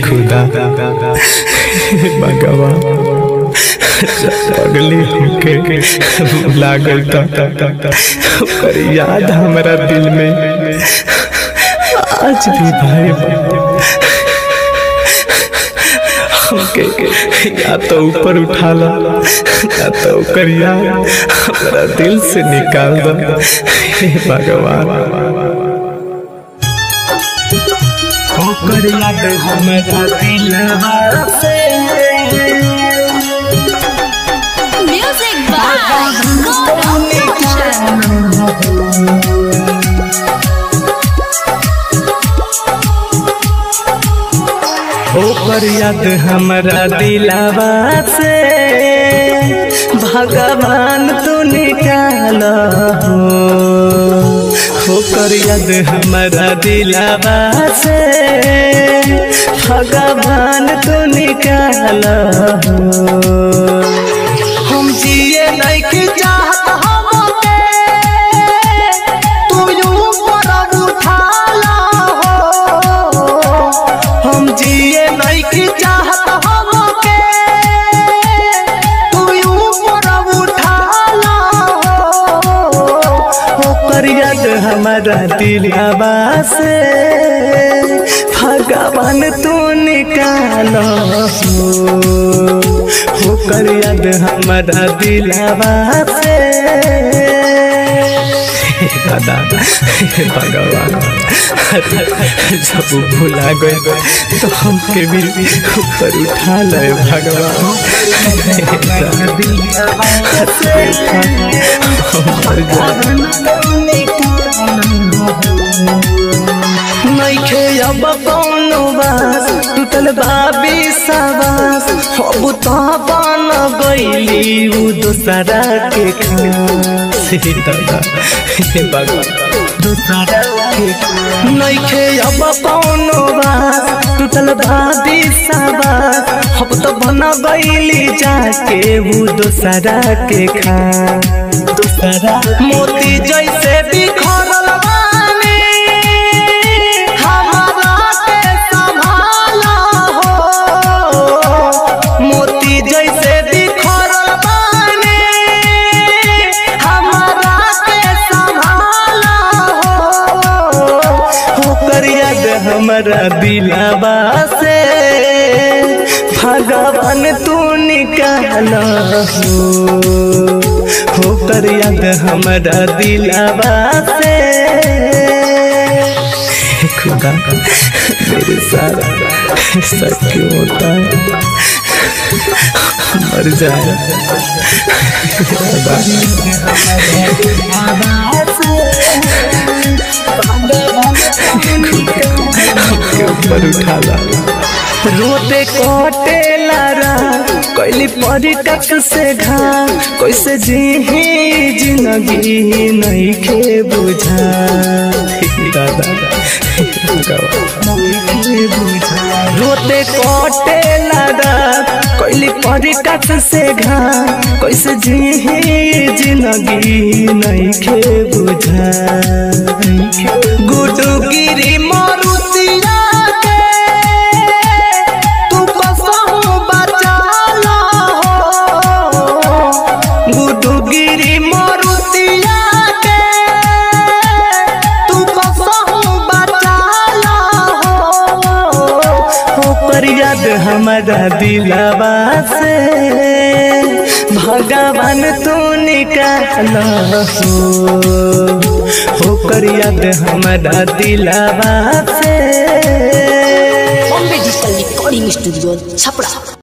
खुदा भगवान पगली हमके लागल पर याद हमारा दिल में आज भी भाई हमके या तो ऊपर उठा ला या तो करिया हमारा दिल से निकाल दो भगवान। होकर याद हमारा दिलवा से म्यूजिक बाय ओकर याद हमारा दिलवा से भगवान तू निकाल ओकर याद हमारा दिलवा से भगवान तू निकाल। हम जिए नहीं चाहत हमके तू ऊपर उठाला हो। हम जिए नहीं चाहत हमके तू ऊपर उठाला हो। ओकर याद हमारा दिलवा से भगवान तू निकाल होकर याद हमारा दिलवा से दादा भगवान जब भुला गए तो हमके भी ऊपर उठा ले भगवान। नइखे अब कौनो बास टूटल बाबी सवास अब तो बन गईली उ दूसरा के नइखे अब कौनो बास टूटल बाबी सवास अब तो बन गईली जाके उ दूसरा के दूसरा मोती जैसे बिखरल हमारा दिलवा से भगवान तू निकाल होकर याद हमारा दिलवा से खुदा मेरे साथ ऐसा क्यों होता है मर जाए ऊपर उठा ला रोते कोटे लारा कैली परी कक से घा कैसे जी जिंदगी नहीं के बुझा दादा रोते कोटे लारा कैली परी कक से घा कैसे जी जिंदगी नहीं के बुझा। गुडू गिरी मारुतिया तू कसहु बचाला हो। गुडू गिरी मारुतिया तू कसहु बचाला हो। ओकर याद हमारा दिलवा से भगवान तू निकाल होकर याद हमारा दिलवा से। Bombay digital recording studio Chhapra.